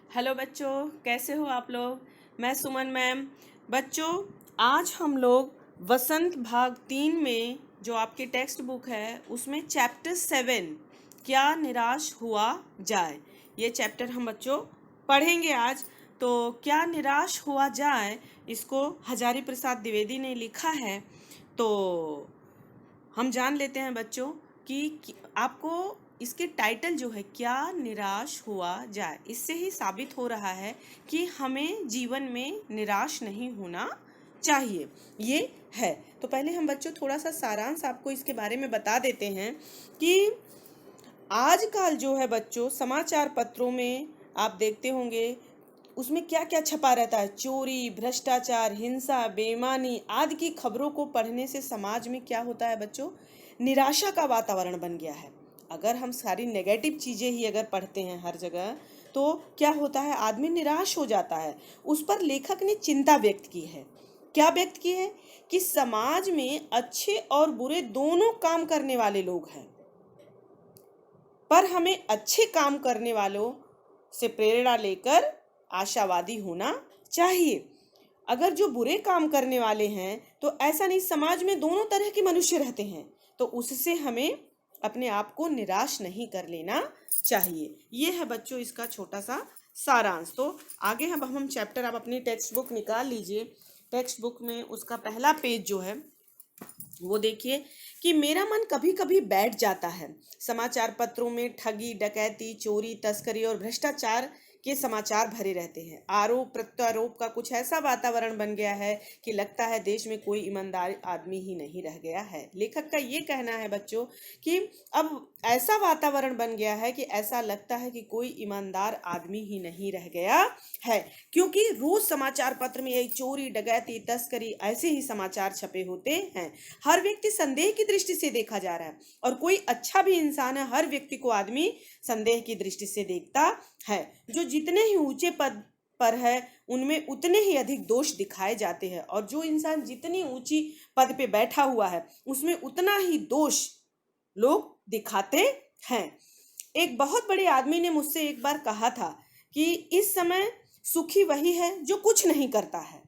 Hello बच्चों, कैसे हो आप लोग। मैं सुमन मैम। बच्चों, आज हम लोग वसंत भाग 3 में जो आपकी टेक्स्ट बुक है उसमें चैप्टर 7 क्या निराश हुआ जाए, ये चैप्टर हम बच्चों पढ़ेंगे आज। तो क्या निराश हुआ जाए, इसको हजारी प्रसाद द्विवेदी ने लिखा है। तो हम जान लेते हैं बच्चों कि आपको इसके टाइटल जो है क्या निराश हुआ जाए, इससे ही साबित हो रहा है कि हमें जीवन में निराश नहीं होना चाहिए। ये है। तो पहले हम बच्चों थोड़ा सा सारांश आपको इसके बारे में बता देते हैं कि आजकल जो है बच्चों समाचार पत्रों में आप देखते होंगे उसमें क्या क्या छपा रहता है। चोरी, भ्रष्टाचार, हिंसा, बेईमानी आदि की खबरों को पढ़ने से समाज में क्या होता है बच्चों, निराशा का वातावरण बन गया है। अगर हम सारी नेगेटिव चीज़ें ही अगर पढ़ते हैं हर जगह तो क्या होता है, आदमी निराश हो जाता है। उस पर लेखक ने चिंता व्यक्त की है। क्या व्यक्त की है कि समाज में अच्छे और बुरे दोनों काम करने वाले लोग हैं, पर हमें अच्छे काम करने वालों से प्रेरणा लेकर आशावादी होना चाहिए। अगर जो बुरे काम करने वाले हैं तो ऐसा नहीं, समाज में दोनों तरह के मनुष्य रहते हैं, तो उससे हमें अपने आप को निराश नहीं कर लेना चाहिए। ये है बच्चों इसका छोटा सा सारांश। तो आगे हम चैप्टर, आप अपनी टेक्स्ट बुक निकाल लीजिए। टेक्स्ट बुक में उसका पहला पेज जो है वो देखिए कि मेरा मन कभी कभी बैठ जाता है। समाचार पत्रों में ठगी, डकैती, चोरी, तस्करी और भ्रष्टाचार के समाचार भरे रहते हैं। आरोप प्रत्यारोप का कुछ ऐसा वातावरण बन गया है कि लगता है देश में कोई ईमानदार आदमी ही नहीं रह गया है। लेखक का ये कहना है बच्चों कि अब ऐसा वातावरण बन गया है कि ऐसा लगता है कि कोई ईमानदार आदमी ही नहीं रह गया है, क्योंकि रोज समाचार पत्र में यही चोरी, डकैती, तस्करी ऐसे ही समाचार छपे होते हैं। हर व्यक्ति संदेह की दृष्टि से देखा जा रहा है, और कोई अच्छा भी इंसान है हर व्यक्ति को आदमी संदेह की दृष्टि से देखता है। जो जितने ही ऊंचे पद पर है उनमें उतने ही अधिक दोष दिखाए जाते हैं, और जो इंसान जितनी ऊंची पद पे बैठा हुआ है उसमें उतना ही दोष लोग दिखाते हैं। एक बहुत बड़े आदमी ने मुझसे एक बार कहा था कि इस समय सुखी वही है जो कुछ नहीं करता है।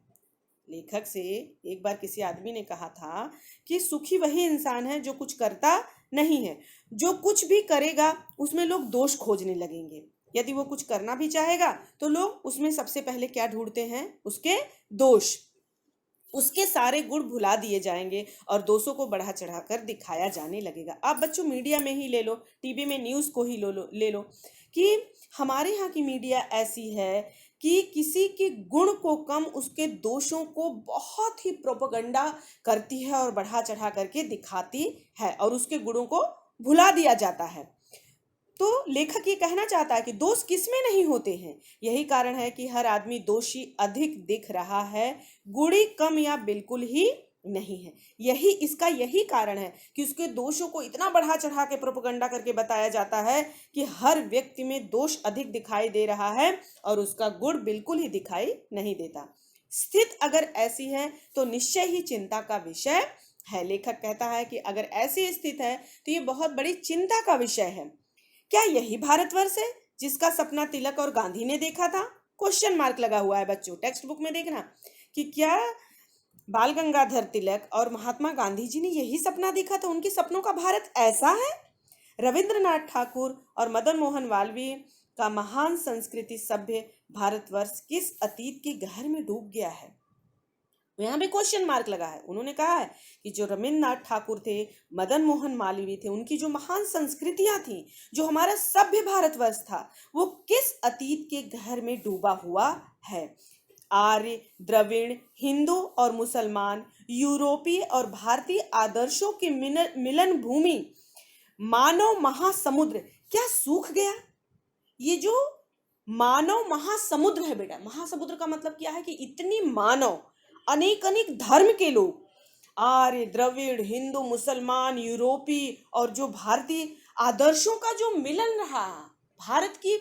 लेखक से एक बार किसी आदमी ने कहा था कि सुखी वही इंसान है जो कुछ करता नहीं है। जो कुछ भी करेगा उसमें लोग दोष खोजने लगेंगे। यदि वो कुछ करना भी चाहेगा तो लोग उसमें सबसे पहले क्या ढूंढते हैं, उसके दोष। उसके सारे गुण भुला दिए जाएंगे और दोषों को बढ़ा चढ़ाकर दिखाया जाने लगेगा। आप बच्चों मीडिया में ही ले लो, टीवी में न्यूज़ को ही ले लो कि हमारे यहाँ की मीडिया ऐसी है कि किसी के गुण को कम उसके दोषों को बहुत ही प्रोपेगेंडा करती है और बढ़ा चढ़ा करके दिखाती है, और उसके गुणों को भुला दिया जाता है। तो लेखक ये कहना चाहता है कि दोष किसमें नहीं होते हैं। यही कारण है कि हर आदमी दोषी अधिक दिख रहा है, गुणी कम या बिल्कुल ही नहीं है। यही कारण है कि उसके दोषों को इतना बढ़ा चढ़ा के प्रोपेगेंडा करके बताया जाता है कि हर व्यक्ति में दोष अधिक दिखाई दे रहा है और उसका गुण बिल्कुल ही दिखाई नहीं देता। स्थिति अगर ऐसी है तो निश्चय ही चिंता का विषय है। लेखक कहता है कि अगर ऐसी स्थिति है तो ये बहुत बड़ी चिंता का विषय है। क्या यही भारतवर्ष है जिसका सपना तिलक और गांधी ने देखा था? क्वेश्चन मार्क लगा हुआ है बच्चों, टेक्स्ट बुक में देखना कि क्या बाल गंगाधर तिलक और महात्मा गांधी जी ने यही सपना देखा था? उनके सपनों का भारत ऐसा है? रविंद्रनाथ ठाकुर और मदन मोहन मालवीय का महान संस्कृति सभ्य भारतवर्ष किस अतीत के गहर में डूब गया है? यहाँ पे क्वेश्चन मार्क लगा है। उन्होंने कहा है कि जो रविन्द्रनाथ ठाकुर थे, मदन मोहन मालवीय थे, उनकी जो महान संस्कृतियां थी, जो हमारा सभ्य भारतवर्ष था, वो किस अतीत के गहर में डूबा हुआ है? आर्य, द्रविड़, हिंदू और मुसलमान, यूरोपीय और भारतीय आदर्शों के मिलन भूमि मानव महासमुद्र क्या सूख गया? ये जो मानव महासमुद्र है बेटा, महासमुद्र का मतलब क्या है कि इतनी मानव, अनेक अनेक धर्म के लोग, आर्य, द्रविड़, हिंदू, मुसलमान, यूरोपीय और जो भारतीय आदर्शों का जो मिलन रहा। भारत की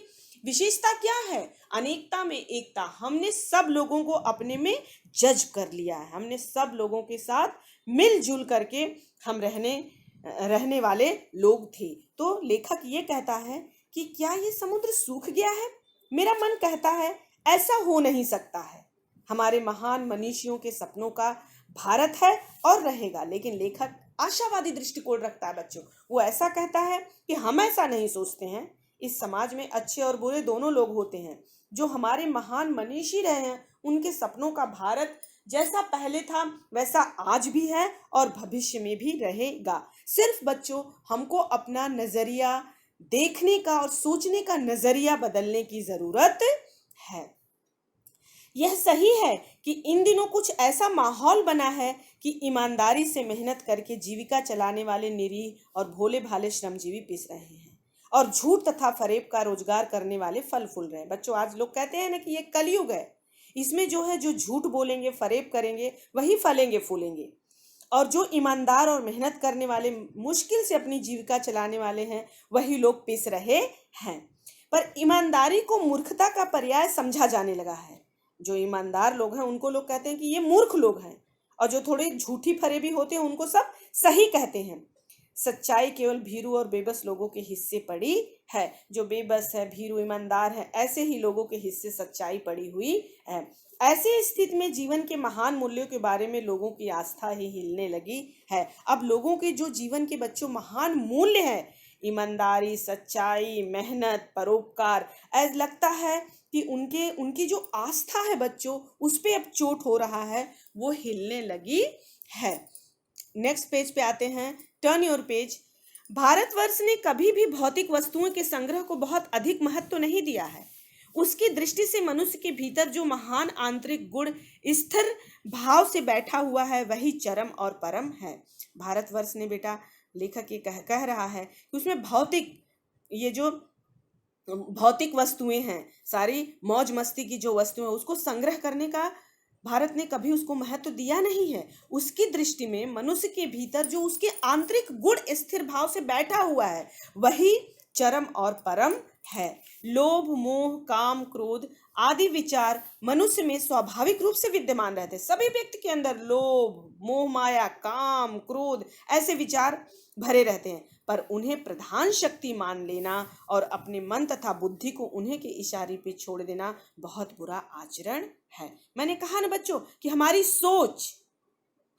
विशेषता क्या है? अनेकता में एकता। हमने सब लोगों को अपने में जज्ब कर लिया है। हमने सब लोगों के साथ मिलजुल करके हम रहने वाले लोग थे। तो लेखक ये कहता है कि क्या ये समुद्र सूख गया है? मेरा मन कहता है ऐसा हो नहीं सकता है। हमारे महान मनीषियों के सपनों का भारत है और रहेगा, लेकिन लेखक आशावादी दृष्टिकोण रखता है बच्चों। वो ऐसा कहता है कि हम ऐसा नहीं सोचते हैं। इस समाज में अच्छे और बुरे दोनों लोग होते हैं। जो हमारे महान मनीषी रहे हैं, उनके सपनों का भारत जैसा पहले था वैसा आज भी है और भविष्य में भी रहेगा। सिर्फ बच्चों हमको अपना नजरिया देखने का और सोचने का नजरिया बदलने की जरूरत है। यह सही है कि इन दिनों कुछ ऐसा माहौल बना है कि ईमानदारी से मेहनत करके जीविका चलाने वाले निरीह और भोले भाले श्रमजीवी पिस रहे हैं और झूठ तथा फरेब का रोजगार करने वाले फल फूल रहे हैं। बच्चों, आज लोग कहते हैं ना कि ये कलयुग है, इसमें जो है जो झूठ बोलेंगे फरेब करेंगे वही फलेंगे फूलेंगे, और जो ईमानदार और मेहनत करने वाले मुश्किल से अपनी जीविका चलाने वाले हैं वही लोग पिस रहे हैं। पर ईमानदारी को मूर्खता का पर्याय समझा जाने लगा है। जो ईमानदार लोग हैं उनको लोग कहते हैं कि ये मूर्ख लोग हैं, और जो थोड़े झूठी फरेबी होते हैं उनको सब सही कहते हैं। सच्चाई केवल भीरू और बेबस लोगों के हिस्से पड़ी है। जो बेबस है, भीरू, ईमानदार है, ऐसे ही लोगों के हिस्से सच्चाई पड़ी हुई है। ऐसी स्थिति में जीवन के महान मूल्यों के बारे में लोगों की आस्था ही हिलने लगी है। अब लोगों के जो जीवन के बच्चों महान मूल्य हैं, ईमानदारी, सच्चाई, मेहनत, परोपकार, ऐसा लगता है कि उनकी जो आस्था है बच्चों उस पे अब चोट हो रहा है, वो हिलने लगी है। नेक्स्ट पेज पे आते हैं, टर्न योर पेज। भारतवर्ष ने कभी भी भौतिक वस्तुओं के संग्रह को बहुत अधिक महत्व नहीं दिया है। उसकी दृष्टि से मनुष्य के भीतर जो महान आंतरिक गुण स्थिर भाव से बैठा हुआ है वही चरम और परम है। भारतवर्ष ने बेटा, लेखक ये कह रहा है कि उसमें ये जो भौतिक वस्तुएं हैं, सारी मौज मस्ती की जो वस्तुएं, उसको संग्रह करने का भारत ने कभी उसको महत्व दिया नहीं है। उसकी दृष्टि में मनुष्य के भीतर जो उसके आंतरिक गुण स्थिर भाव से बैठा हुआ है वही चरम और परम है। लोभ, मोह, काम, क्रोध आदि विचार मनुष्य में स्वाभाविक रूप से विद्यमान रहते हैं। सभी व्यक्ति के अंदर लोभ, मोह, माया, काम, क्रोध ऐसे विचार भरे रहते हैं, पर उन्हें प्रधान शक्ति मान लेना और अपने मन तथा बुद्धि को उन्हें के इशारे पे छोड़ देना बहुत बुरा आचरण है। मैंने कहा ना बच्चों कि हमारी सोच,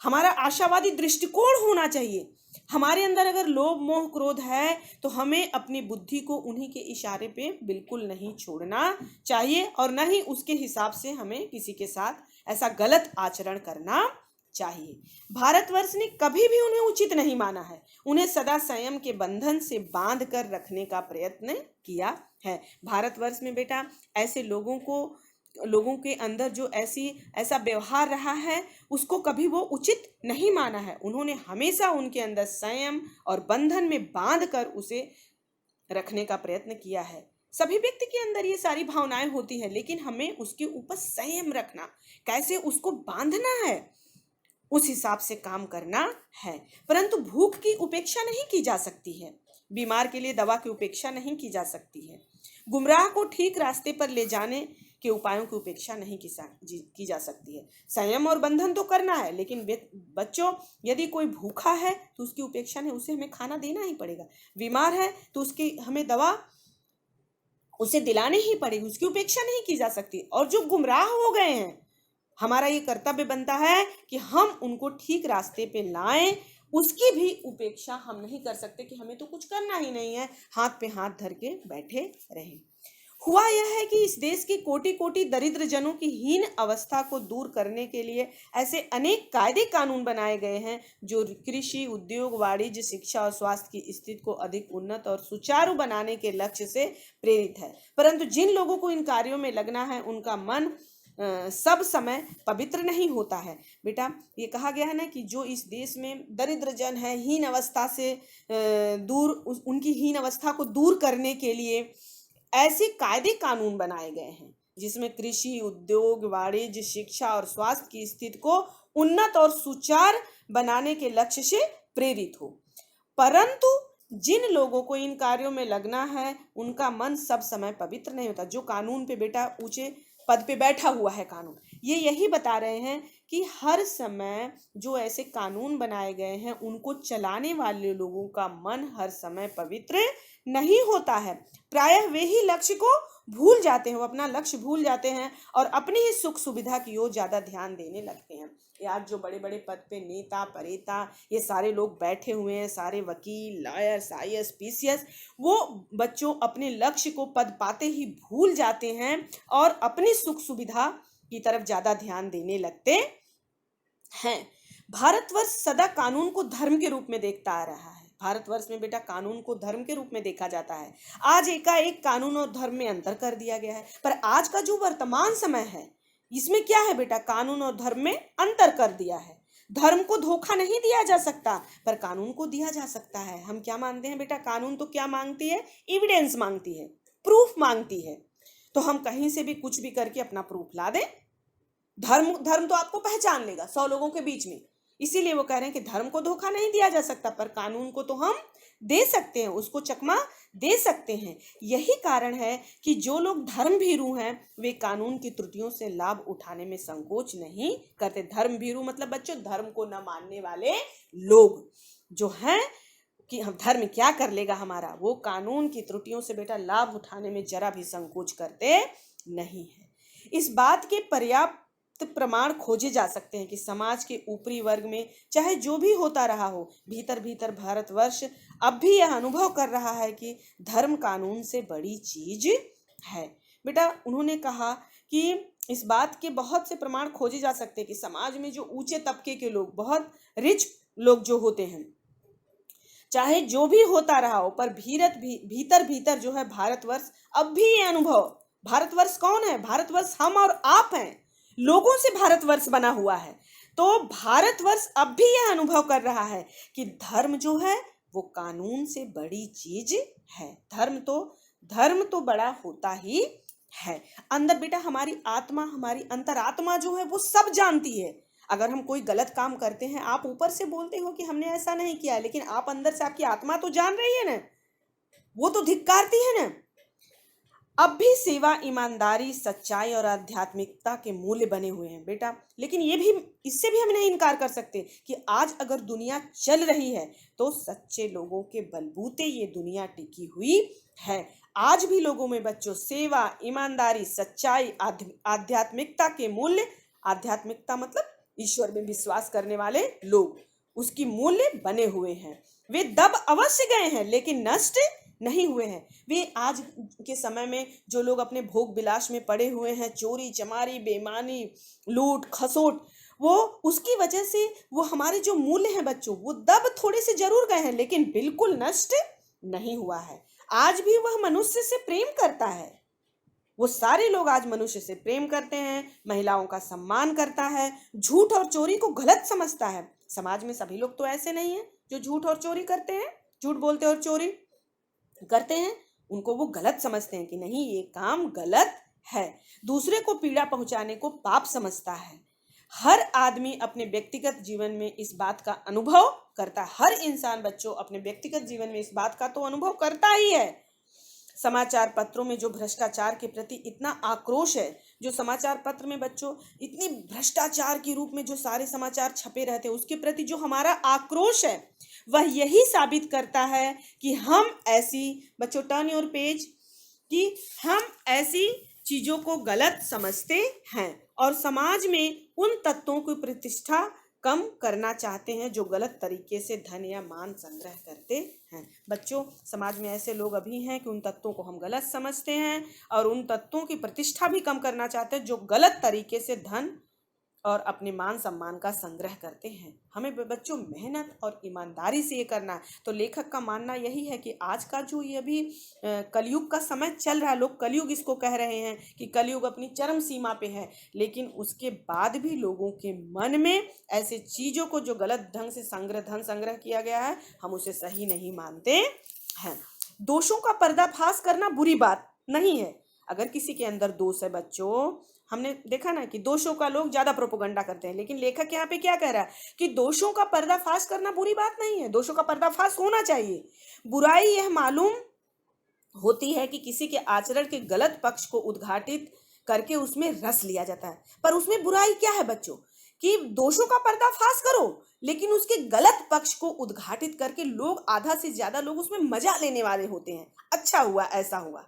हमारा आशावादी दृष्टिकोण होना चाहिए। हमारे अंदर अगर लोभ, मोह, क्रोध है तो हमें अपनी बुद्धि को उन्हीं के इशारे पे बिल्कुल नहीं छोड़ना चाहिए, और न ही उसके हिसाब से हमें किसी के साथ ऐसा गलत आचरण करना चाहिए। भारतवर्ष ने कभी भी उन्हें उचित नहीं माना है। उन्हें सदा संयम के बंधन से बांध कर रखने का प्रयत्न किया है। भारतवर्ष में बेटा ऐसे लोगों के अंदर जो ऐसा व्यवहार रहा है उसको कभी वो उचित नहीं माना है। उन्होंने हमेशा उनके अंदर संयम और बंधन में बांध कर उसे रखने का प्रयत्न किया है। सभी व्यक्ति के अंदर ये सारी भावनाएं होती है, लेकिन हमें उसके ऊपर संयम रखना, कैसे उसको बांधना है, उस हिसाब से काम करना है। परंतु भूख की उपेक्षा नहीं की जा सकती है, बीमार के लिए दवा की उपेक्षा नहीं की जा सकती है, गुमराह को ठीक रास्ते पर ले जाने के उपायों की उपेक्षा नहीं की जा सकती है। संयम और बंधन तो करना है, लेकिन बच्चों यदि कोई भूखा है तो उसकी उपेक्षा नहीं, उसे हमें खाना देना ही पड़ेगा। बीमार है तो उसकी हमें दवा उसे दिलाने ही पड़ेगी, उसकी उपेक्षा नहीं की जा सकती। और जो गुमराह हो गए हैं, हमारा ये कर्तव्य बनता है कि हम उनको ठीक रास्ते पे लाएं। उसकी भी उपेक्षा हम नहीं कर सकते कि हमें तो कुछ करना ही नहीं है, हाथ पे हाथ धर के बैठे रहें। हुआ यह है कि इस देश की कोटि कोटि दरिद्र जनों की हीन अवस्था को दूर करने के लिए ऐसे अनेक कायदे कानून बनाए गए हैं जो कृषि, उद्योग, वाणिज्य, शिक्षा और स्वास्थ्य की स्थिति को अधिक उन्नत और सुचारू बनाने के लक्ष्य से प्रेरित है। परंतु जिन लोगों को इन कार्यों में लगना है उनका मन सब समय पवित्र नहीं होता है। बेटा ये कहा गया है ना कि जो इस देश में दरिद्र जन है, हीन अवस्था से उनकी हीन अवस्था को दूर करने के लिए ऐसे कायदे कानून बनाए गए हैं जिसमें कृषि, उद्योग, वाणिज्य, शिक्षा और स्वास्थ्य की स्थिति को उन्नत और सुचारू बनाने के लक्ष्य से प्रेरित हो। परंतु जिन लोगों को इन कार्यों में लगना है उनका मन सब समय पवित्र नहीं होता। जो कानून पे बेटा ऊंचे पद पे बैठा हुआ है कानून, ये यही बता रहे हैं कि हर समय जो ऐसे कानून बनाए गए हैं उनको चलाने वाले लोगों का मन हर समय पवित्र नहीं होता है। प्रायः वे ही लक्ष्य को भूल जाते हैं, वो अपना लक्ष्य भूल जाते हैं और अपनी ही सुख सुविधा की ओर ज़्यादा ध्यान देने लगते हैं। ये आज जो बड़े बड़े पद पे नेता परेता ये सारे लोग बैठे हुए हैं, सारे वकील, लॉयर्स, आईएएस, पीसीएस, वो बच्चों अपने लक्ष्य को पद पाते ही भूल जाते हैं और अपनी सुख सुविधा की तरफ ज़्यादा ध्यान देने लगते हैं। भारतवर्ष सदा कानून को धर्म के रूप में देखता आ रहा है। भारतवर्ष में बेटा कानून को धर्म के रूप में देखा जाता है। आज एकाएक कानून और धर्म में अंतर कर दिया गया है, पर आज का जो वर्तमान समय है इसमें क्या है बेटा, कानून और धर्म में अंतर कर दिया है। धर्म को धोखा नहीं दिया जा सकता, पर कानून को दिया जा सकता है। हम क्या मानते हैं बेटा, कानून तो क्या मांगती है, एविडेंस मांगती है, प्रूफ मांगती है। तो हम कहीं से भी कुछ भी करके अपना प्रूफ ला दें। धर्म तो आपको पहचान लेगा 100 लोगों के बीच में। इसीलिए वो कह रहे हैं कि धर्म को धोखा नहीं दिया जा सकता, पर कानून को तो हम दे सकते हैं, उसको चकमा दे सकते हैं। यही कारण है कि जो लोग धर्म भीरू हैं वे कानून की त्रुटियों से लाभ उठाने में संकोच नहीं करते। धर्म भीरू मतलब बच्चों धर्म को न मानने वाले लोग जो हैं कि हम धर्म क्या कर लेगा हमारा, वो कानून की त्रुटियों से बेटा लाभ उठाने में जरा भी संकोच करते नहीं है। इस बात के पर्याप्त प्रमाण खोजे जा सकते हैं कि समाज के ऊपरी वर्ग में चाहे जो भी होता रहा हो, भीतर भीतर भारतवर्ष अब भी यह अनुभव कर रहा है कि धर्म कानून से बड़ी चीज है। बेटा उन्होंने कहा कि इस बात के बहुत से प्रमाण खोजे जा सकते हैं कि समाज में जो ऊंचे तबके के लोग, बहुत रिच लोग जो होते हैं, चाहे जो भी होता रहा हो, पर भीतर भीतर जो है भारतवर्ष अब भी ये अनुभव, भारतवर्ष कौन है, भारतवर्ष हम और आप हैं, लोगों से भारतवर्ष बना हुआ है। तो भारतवर्ष अब भी यह अनुभव कर रहा है कि धर्म जो है वो कानून से बड़ी चीज है। धर्म तो बड़ा होता ही है। अंदर बेटा हमारी आत्मा, हमारी अंतरात्मा जो है वो सब जानती है। अगर हम कोई गलत काम करते हैं, आप ऊपर से बोलते हो कि हमने ऐसा नहीं किया, लेकिन आप अंदर से, आपकी आत्मा तो जान रही है ना, वो तो धिक्कारती है ना। अब भी सेवा, ईमानदारी, सच्चाई और आध्यात्मिकता के मूल्य बने हुए हैं बेटा। लेकिन इससे भी हम नहीं इनकार कर सकते कि आज अगर दुनिया चल रही है तो सच्चे लोगों के बलबूते ये दुनिया टिकी हुई है। आज भी लोगों में बच्चों सेवा, ईमानदारी, सच्चाई, आध्यात्मिकता के मूल्य, आध्यात्मिकता मतलब ईश्वर में विश्वास करने वाले लोग, उसकी मूल्य बने हुए हैं। वे दब अवश्य गए हैं लेकिन नष्ट नहीं हुए हैं। वे आज के समय में जो लोग अपने भोग विलास में पड़े हुए हैं, चोरी चमारी, बेईमानी, लूट खसोट, वो उसकी वजह से वो हमारे जो मूल्य हैं बच्चों, वो दब थोड़े से जरूर गए हैं लेकिन बिल्कुल नष्ट नहीं हुआ है। आज भी वह मनुष्य से प्रेम करता है। वो सारे लोग आज मनुष्य से प्रेम करते हैं, महिलाओं का सम्मान करता है, झूठ और चोरी को गलत समझता है। समाज में सभी लोग तो ऐसे नहीं हैं जो झूठ और चोरी करते हैं, झूठ बोलते और चोरी करते हैं, उनको वो गलत समझते हैं कि नहीं ये काम गलत है। दूसरे को पीड़ा पहुंचाने को पाप समझता है। हर आदमी अपने व्यक्तिगत जीवन में इस बात का अनुभव करता है। हर इंसान बच्चों अपने व्यक्तिगत जीवन में इस बात का तो अनुभव करता ही है। समाचार पत्रों में जो भ्रष्टाचार के प्रति इतना आक्रोश है, जो समाचार पत्र में बच्चों इतनी भ्रष्टाचार के रूप में जो सारे समाचार छपे रहते हैं, उसके प्रति जो हमारा आक्रोश है वह यही साबित करता है कि हम ऐसी, बच्चों टर्न योर पेज, कि हम ऐसी चीजों को गलत समझते हैं और समाज में उन तत्वों की प्रतिष्ठा कम करना चाहते हैं जो गलत तरीके से धन या मान संग्रह करते हैं। बच्चों समाज में ऐसे लोग अभी हैं कि उन तत्वों को हम गलत समझते हैं और उन तत्वों की प्रतिष्ठा भी कम करना चाहते हैं जो गलत तरीके से धन और अपने मान सम्मान का संग्रह करते हैं। हमें बच्चों मेहनत और ईमानदारी से ये करना है। तो लेखक का मानना यही है कि आज का जो ये अभी कलयुग का समय चल रहा है, लोग कलयुग इसको कह रहे हैं कि कलयुग अपनी चरम सीमा पे है, लेकिन उसके बाद भी लोगों के मन में ऐसे चीज़ों को जो गलत ढंग से धन संग्रह किया गया है, हम उसे सही नहीं मानते हैं। दोषों का पर्दाफाश करना बुरी बात नहीं है। अगर किसी के अंदर दोष है बच्चों, हमने देखा ना कि दोषों का लोग ज्यादा प्रोपोगंडा करते हैं, लेकिन लेखक यहाँ पे क्या कह रहा है कि दोषों का पर्दाफाश करना बुरी बात नहीं है, दोषों का पर्दाफाश होना चाहिए। बुराई यह मालूम होती है कि किसी के आचरण के गलत पक्ष को उद्घाटित करके उसमें रस लिया जाता है, पर उसमें बुराई क्या है बच्चों कि दोषों का पर्दाफाश करो लेकिन उसके गलत पक्ष को उद्घाटित करके लोग, आधा से ज्यादा लोग उसमें मजा लेने वाले होते हैं। अच्छा हुआ, ऐसा हुआ,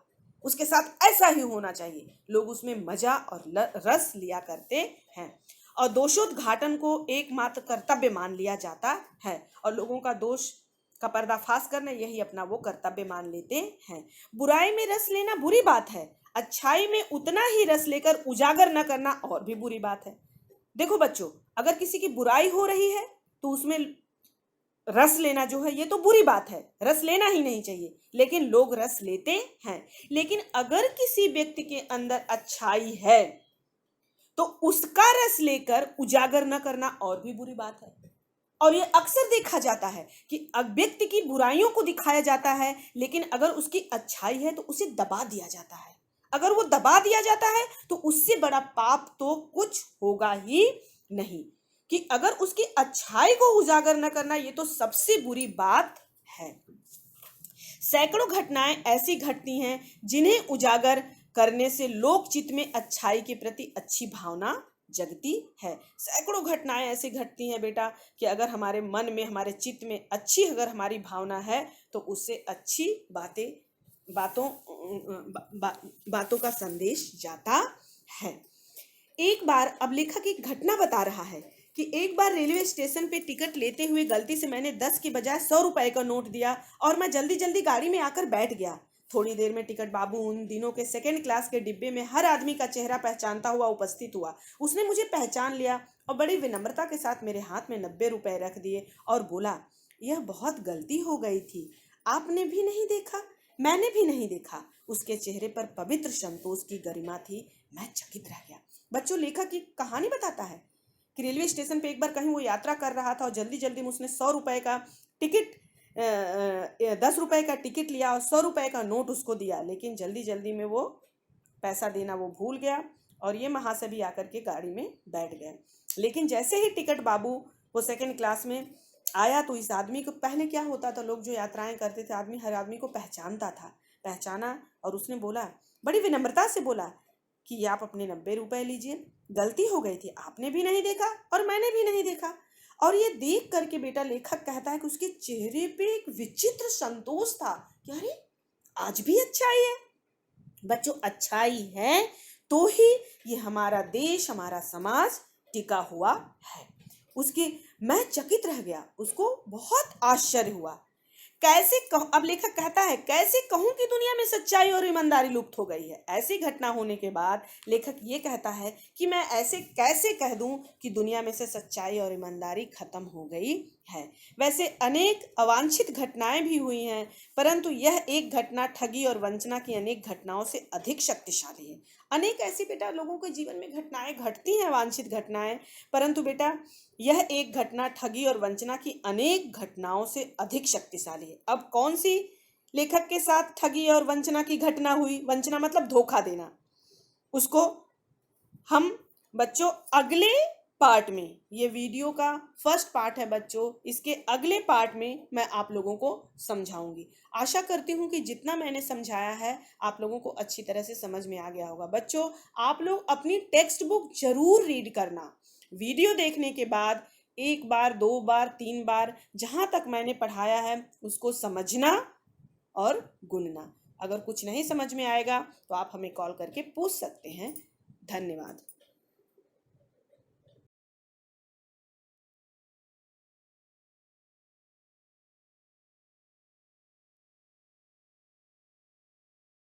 उसके साथ ऐसा ही होना चाहिए। लोग उसमें मजा और रस लिया करते हैं और दोषोद्घाटन को एकमात्र कर्तव्य मान लिया जाता है और लोगों का दोष का पर्दाफाश करना यही अपना वो कर्तव्य मान लेते हैं। बुराई में रस लेना बुरी बात है, अच्छाई में उतना ही रस लेकर उजागर न करना और भी बुरी बात है। देखो बच्चों, अगर किसी की बुराई हो रही है तो उसमें रस लेना जो है ये तो बुरी बात है, रस लेना ही नहीं चाहिए, लेकिन लोग रस लेते हैं। लेकिन अगर किसी व्यक्ति के अंदर अच्छाई है तो उसका रस लेकर उजागर न करना और भी बुरी बात है। और ये अक्सर देखा जाता है कि व्यक्ति की बुराइयों को दिखाया जाता है, लेकिन अगर उसकी अच्छाई है तो उसे दबा दिया जाता है। अगर वो दबा दिया जाता है तो उससे बड़ा पाप तो कुछ होगा ही नहीं। कि अगर उसकी अच्छाई को उजागर न करना ये तो सबसे बुरी बात है। सैकड़ों घटनाएं ऐसी घटती हैं जिन्हें उजागर करने से लोक चित्त में अच्छाई के प्रति अच्छी भावना जगती है। सैकड़ों घटनाएं ऐसी घटती हैं बेटा कि अगर हमारे मन में, हमारे चित्त में अच्छी अगर हमारी भावना है तो उससे अच्छी बातों का संदेश जाता है। एक बार, अब लेखक एक घटना बता रहा है कि एक बार रेलवे स्टेशन पे टिकट लेते हुए गलती से मैंने 10 के बजाय 100 रुपए का नोट दिया और मैं जल्दी जल्दी गाड़ी में आकर बैठ गया। थोड़ी देर में टिकट बाबू उन दिनों के सेकंड क्लास के डिब्बे में हर आदमी का चेहरा पहचानता हुआ उपस्थित हुआ। उसने मुझे पहचान लिया और बड़ी विनम्रता के साथ मेरे हाथ में 90 रुपए रख दिए और बोला, यह बहुत गलती हो गई थी, आपने भी नहीं देखा, मैंने भी नहीं देखा। उसके चेहरे पर पवित्र संतोष की गरिमा थी। मैं चकित रह गया। बच्चों, लेखक की कहानी बताता है कि रेलवे स्टेशन पे एक बार कहीं वो यात्रा कर रहा था और जल्दी जल्दी में उसने 100 रुपए का टिकट 10 रुपए का टिकट लिया और 100 रुपए का नोट उसको दिया, लेकिन जल्दी जल्दी में वो पैसा देना वो भूल गया और ये महाशय भी आकर के गाड़ी में बैठ गए। लेकिन जैसे ही टिकट बाबू वो सेकंड क्लास में आया तो इस आदमी को, पहले क्या होता था, लोग जो यात्राएं करते थे आदमी हर आदमी को पहचानता था, पहचाना और उसने बोला, बड़ी विनम्रता से बोला कि आप अपने 90 रुपए लीजिए, गलती हो गई थी, आपने भी नहीं देखा और मैंने भी नहीं देखा। और ये देख करके बेटा लेखक कहता है कि उसके चेहरे पे एक विचित्र संतोष था कि अरे आज भी अच्छाई है। बच्चों, अच्छाई है तो ही ये हमारा देश, हमारा समाज टिका हुआ है। मैं चकित रह गया, उसको बहुत आश्चर्य हुआ। कैसे अब लेखक कहता है, कैसे कहूं कि दुनिया में सच्चाई और ईमानदारी लुप्त हो गई है। ऐसी घटना होने के बाद लेखक ये कहता है कि मैं ऐसे कैसे कह दूं कि दुनिया में से सच्चाई और ईमानदारी खत्म हो गई है। वैसे अनेक अवांछित घटनाएं भी हुई हैं, परंतु यह एक घटना ठगी और वंचना की अनेक घटनाओं से अधिक शक्तिशाली है। अनेक ऐसी बेटा लोगों के जीवन में घटनाएं घटती हैं, अवांछित घटनाएं, परंतु बेटा यह एक घटना ठगी और वंचना की अनेक घटनाओं से अधिक शक्तिशाली है। अब कौन सी लेखक के साथ ठगी और वंचना की घटना हुई? वंचना मतलब धोखा देना। उसको हम बच्चों अगले पार्ट में, ये वीडियो का फर्स्ट पार्ट है बच्चों, इसके अगले पार्ट में मैं आप लोगों को समझाऊंगी। आशा करती हूँ कि जितना मैंने समझाया है आप लोगों को अच्छी तरह से समझ में आ गया होगा। बच्चों, आप लोग अपनी टेक्स्ट बुक जरूर रीड करना। वीडियो देखने के बाद 1 बार, 2 बार, 3 बार, जहाँ तक मैंने पढ़ाया है उसको समझना और गुनना। अगर कुछ नहीं समझ में आएगा तो आप हमें कॉल करके पूछ सकते हैं। धन्यवाद।